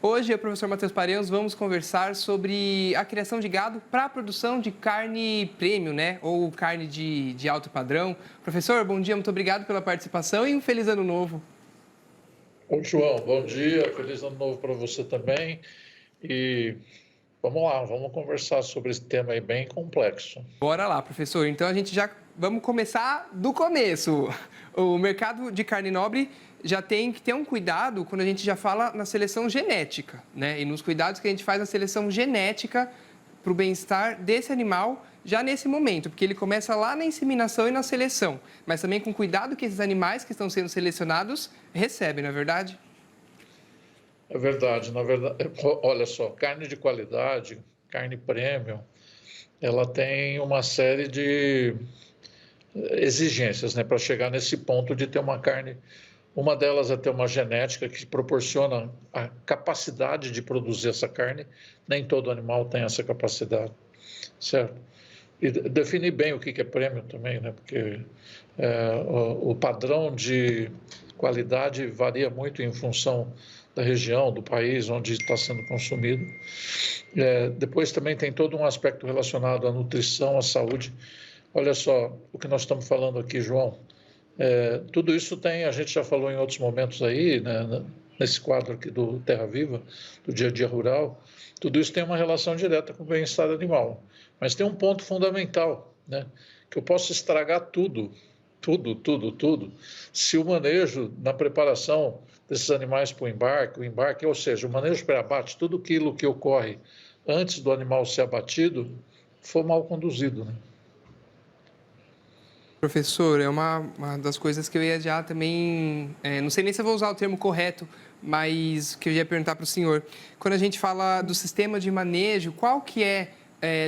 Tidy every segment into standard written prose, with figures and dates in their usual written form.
Hoje, eu e o professor Matheus Pareus vamos conversar sobre a criação de gado para a produção de carne premium, né? Ou carne de alto padrão. Professor, bom dia, muito obrigado pela participação e um feliz ano novo. Ô, João, bom dia, feliz ano novo para você também. E vamos lá, vamos conversar sobre esse tema aí bem complexo. Bora lá, professor. Então, a gente já vamos começar do começo. O mercado de carne nobre já tem que ter um cuidado quando a gente já fala na seleção genética, né? E nos cuidados que a gente faz na seleção genética para o bem-estar desse animal já nesse momento, porque ele começa lá na inseminação e na seleção, mas também com cuidado que esses animais que estão sendo selecionados recebem, não é verdade? É verdade, na verdade, olha só, carne de qualidade, carne premium, ela tem uma série de exigências, né, para chegar nesse ponto de ter uma carne. Uma delas é ter uma genética que proporciona a capacidade de produzir essa carne. Nem todo animal tem essa capacidade, certo? E definir bem o que é prêmio também, né? Porque o padrão de qualidade varia muito em função da região, do país onde está sendo consumido. Depois também tem todo um aspecto relacionado à nutrição, à saúde. Olha só o que nós estamos falando aqui, João. Tudo isso tem, a gente já falou em outros momentos aí, né, nesse quadro aqui do Terra Viva, do dia a dia rural, tudo isso tem uma relação direta com o bem-estar animal. Mas tem um ponto fundamental, né, que eu posso estragar tudo, se o manejo na preparação desses animais para o embarque, ou seja, o manejo pré-abate, tudo aquilo que ocorre antes do animal ser abatido, for mal conduzido, né? Professor, é uma das coisas que eu ia já também, não sei nem se eu vou usar o termo correto, mas que eu ia perguntar para o senhor. Quando a gente fala do sistema de manejo, qual que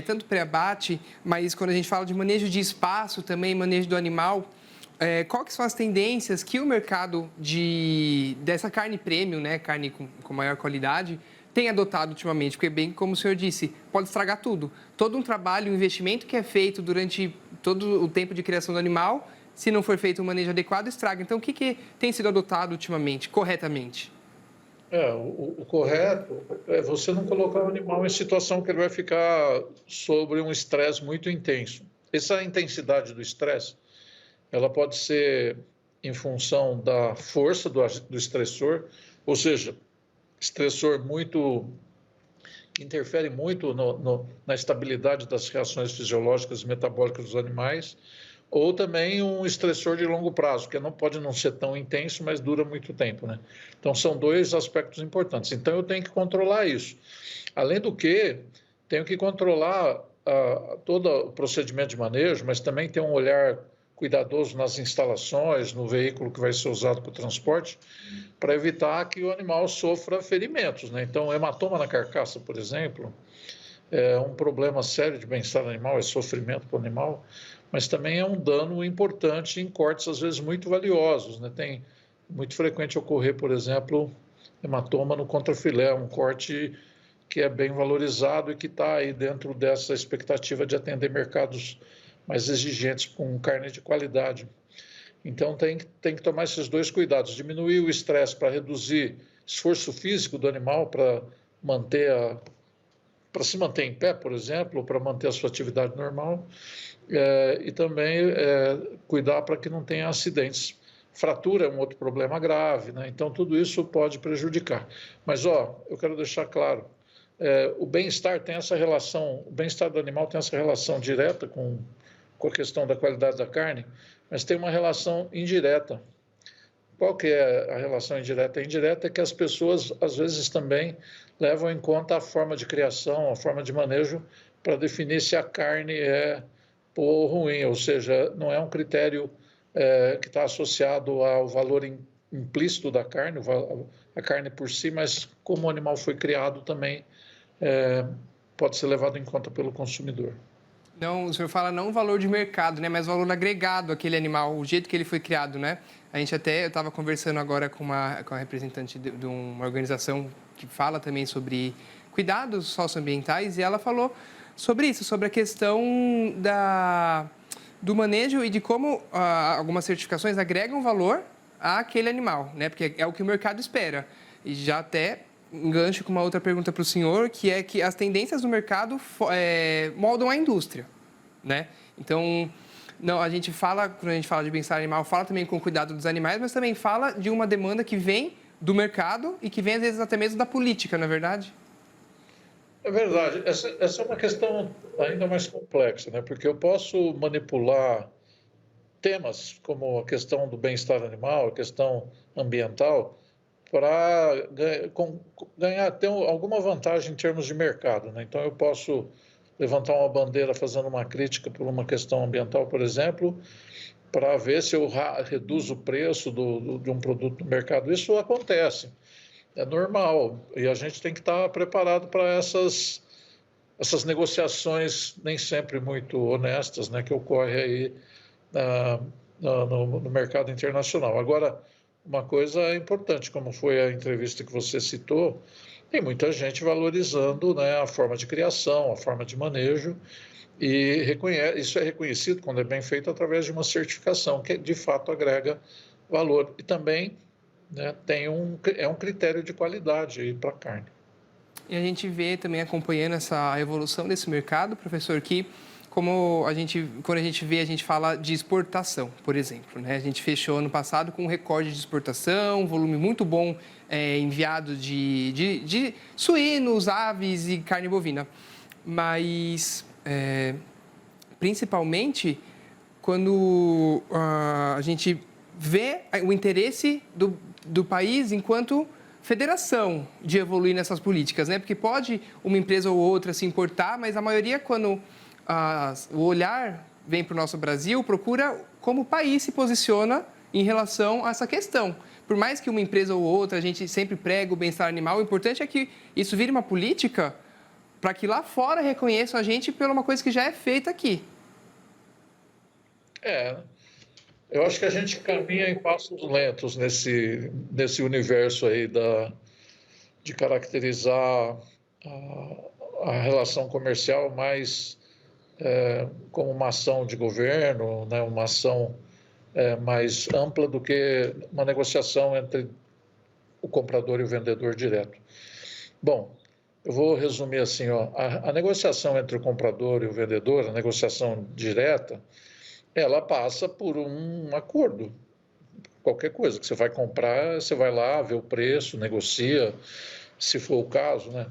tanto pré-abate, mas quando a gente fala de manejo de espaço também, manejo do animal, qual que são as tendências que o mercado dessa carne premium, né, carne com maior qualidade, tem adotado ultimamente? Porque, bem como o senhor disse, pode estragar tudo. Todo um trabalho, um investimento que é feito durante todo o tempo de criação do animal, se não for feito um manejo adequado, estraga. Então, o que tem sido adotado ultimamente, corretamente? O correto é você não colocar o animal em situação que ele vai ficar sobre um estresse muito intenso. Essa intensidade do estresse, ela pode ser em função da força do estressor, ou seja, estressor muito que interfere muito na estabilidade das reações fisiológicas e metabólicas dos animais, ou também um estressor de longo prazo, que não pode não ser tão intenso, mas dura muito tempo, né? Então, são dois aspectos importantes. Então, eu tenho que controlar isso. Além do que, tenho que controlar todo o procedimento de manejo, mas também ter um olhar cuidadoso nas instalações, no veículo que vai ser usado para o transporte, para evitar que o animal sofra ferimentos, né? Então, hematoma na carcaça, por exemplo, é um problema sério de bem-estar animal, é sofrimento para o animal, mas também é um dano importante em cortes, às vezes, muito valiosos, né? Tem muito frequente ocorrer, por exemplo, hematoma no contrafilé, um corte que é bem valorizado e que está aí dentro dessa expectativa de atender mercados mais exigentes com carne de qualidade. Então, tem que tomar esses dois cuidados, diminuir o estresse para reduzir esforço físico do animal para se manter em pé, por exemplo, para manter a sua atividade normal, e também cuidar para que não tenha acidentes. Fratura é um outro problema grave, né? Então, tudo isso pode prejudicar. Mas, eu quero deixar claro, o bem-estar tem essa relação, o bem-estar do animal tem essa relação direta com a questão da qualidade da carne, mas tem uma relação indireta. Qual que é a relação indireta? A indireta é que as pessoas, às vezes, também levam em conta a forma de criação, a forma de manejo, para definir se a carne é boa ou ruim, ou seja, não é um critério que está associado ao valor implícito da carne, a carne por si, mas como o animal foi criado também pode ser levado em conta pelo consumidor. Não, o senhor fala não o valor de mercado, né, mas o valor agregado àquele animal, o jeito que ele foi criado, né? Eu estava conversando agora com a representante de uma organização que fala também sobre cuidados socioambientais e ela falou sobre isso, sobre a questão do manejo e de como algumas certificações agregam valor àquele animal, né? Porque é o que o mercado espera. E já até um gancho com uma outra pergunta para o senhor, que é que as tendências do mercado moldam a indústria, né? Então, não, a gente fala, quando a gente fala de bem-estar animal, fala também com o cuidado dos animais, mas também fala de uma demanda que vem do mercado e que vem, às vezes, até mesmo da política, não é verdade? É verdade. Essa é uma questão ainda mais complexa, né? Porque eu posso manipular temas como a questão do bem-estar animal, a questão ambiental, para ganhar, ter alguma vantagem em termos de mercado, né? Então, eu posso levantar uma bandeira fazendo uma crítica por uma questão ambiental, por exemplo, para ver se eu reduzo o preço de um produto no mercado. Isso acontece, é normal, e a gente tem que estar preparado para essas negociações nem sempre muito honestas, né, que ocorrem aí no mercado internacional. Agora, uma coisa importante, como foi a entrevista que você citou, tem muita gente valorizando, né, a forma de criação, a forma de manejo, e isso é reconhecido quando é bem feito através de uma certificação, que de fato agrega valor. E também, né, é um critério de qualidade para a carne. E a gente vê também, acompanhando essa evolução desse mercado, professor, que quando a gente vê, a gente fala de exportação, por exemplo, né? A gente fechou ano passado com um recorde de exportação, um volume muito bom enviado de suínos, aves e carne bovina. Mas, principalmente, quando a gente vê o interesse do país enquanto federação de evoluir nessas políticas, né? Porque pode uma empresa ou outra se importar, mas a maioria, quando o olhar vem para o nosso Brasil, procura como o país se posiciona em relação a essa questão. Por mais que uma empresa ou outra, a gente sempre prega o bem-estar animal, o importante é que isso vire uma política para que lá fora reconheçam a gente por uma coisa que já é feita aqui. Eu acho que a gente caminha em passos lentos nesse universo aí de caracterizar a relação comercial mais como uma ação de governo, né, uma ação mais ampla do que uma negociação entre o comprador e o vendedor direto. Bom, eu vou resumir assim, ó, a negociação entre o comprador e o vendedor, a negociação direta, ela passa por um acordo. Qualquer coisa que você vai comprar, você vai lá, vê o preço, negocia, se for o caso, né?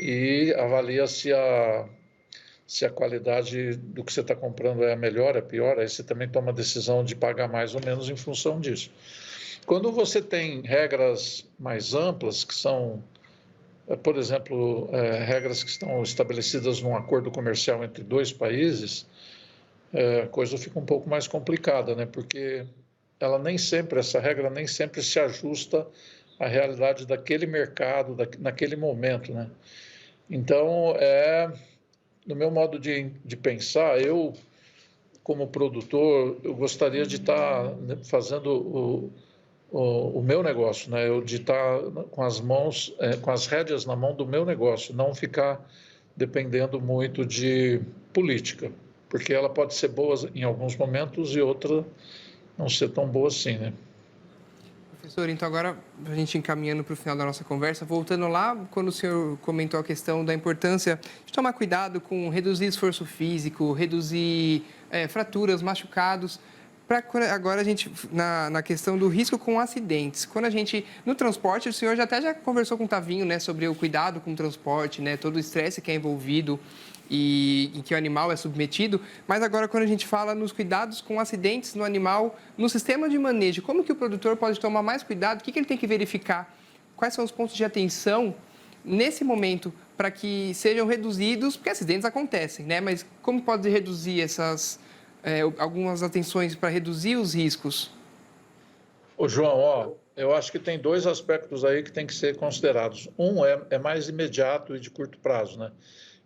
E avalia se a qualidade do que você está comprando é melhor, é pior, aí você também toma a decisão de pagar mais ou menos em função disso. Quando você tem regras mais amplas, que são, por exemplo, regras que estão estabelecidas num acordo comercial entre dois países, a coisa fica um pouco mais complicada, né? Porque essa regra nem sempre se ajusta à realidade daquele mercado, naquele momento, né? Então, no meu modo de pensar, eu, como produtor, eu gostaria de estar fazendo o meu negócio, né? Eu de estar com as mãos, com as rédeas na mão do meu negócio, não ficar dependendo muito de política, porque ela pode ser boa em alguns momentos e outra não ser tão boa assim, né? Professor, então agora a gente encaminhando para o final da nossa conversa, voltando lá, quando o senhor comentou a questão da importância de tomar cuidado com reduzir esforço físico, reduzir fraturas, machucados, agora a gente, na questão do risco com acidentes. Quando a gente, no transporte, o senhor já conversou com o Tavinho, né, sobre o cuidado com o transporte, né, todo o estresse que é envolvido e em que o animal é submetido, mas agora quando a gente fala nos cuidados com acidentes no animal, no sistema de manejo, como que o produtor pode tomar mais cuidado? O que ele tem que verificar? Quais são os pontos de atenção nesse momento para que sejam reduzidos, porque acidentes acontecem, né? Mas como pode reduzir algumas atenções para reduzir os riscos? Ô, João, eu acho que tem dois aspectos aí que tem que ser considerados. Um é mais imediato e de curto prazo, né?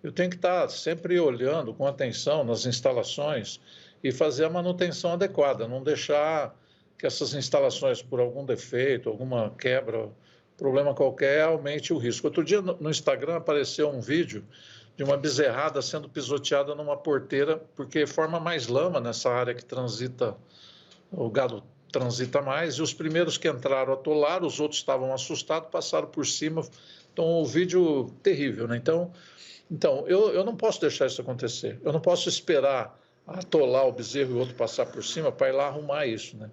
Eu tenho que estar sempre olhando com atenção nas instalações e fazer a manutenção adequada, não deixar que essas instalações, por algum defeito, alguma quebra, problema qualquer, aumente o risco. Outro dia no Instagram apareceu um vídeo de uma bezerrada sendo pisoteada numa porteira, porque forma mais lama nessa área que transita o gado transita mais, e os primeiros que entraram atolaram, os outros estavam assustados, passaram por cima. Então, o vídeo terrível, né? Então eu não posso deixar isso acontecer. Eu não posso esperar atolar o bezerro e o outro passar por cima para ir lá arrumar isso, né?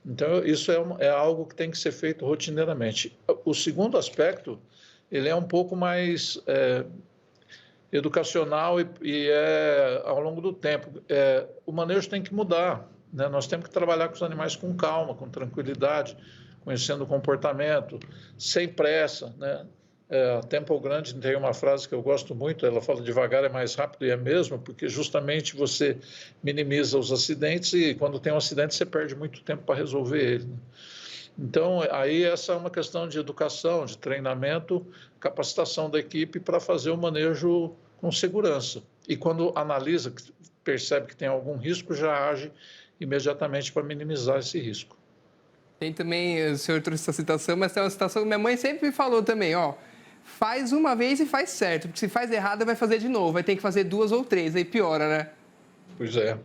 Então, isso é algo que tem que ser feito rotineiramente. O segundo aspecto, ele é um pouco mais educacional e é ao longo do tempo. O manejo tem que mudar, né? Nós temos que trabalhar com os animais com calma, com tranquilidade, conhecendo o comportamento, sem pressa, né? A Temple Grandin tem uma frase que eu gosto muito, ela fala devagar é mais rápido, e é mesmo, porque justamente você minimiza os acidentes e quando tem um acidente você perde muito tempo para resolver ele, né? Então, aí essa é uma questão de educação, de treinamento, capacitação da equipe para fazer o manejo com segurança. E quando analisa, percebe que tem algum risco, já age imediatamente para minimizar esse risco. Tem também, o senhor trouxe essa citação, mas tem uma citação que minha mãe sempre me falou também, ó. Faz uma vez e faz certo, porque se faz errado vai fazer de novo, vai ter que fazer 2 ou 3, aí piora, né? Pois é.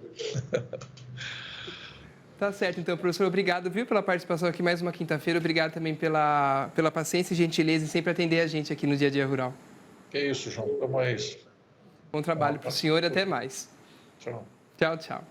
Tá certo, então, professor, obrigado, viu, pela participação aqui mais uma quinta-feira, obrigado também pela paciência e gentileza em sempre atender a gente aqui no Dia a Dia Rural. Que isso, João, como é isso? Bom trabalho para o senhor e até mais. Tchau. Tchau, tchau.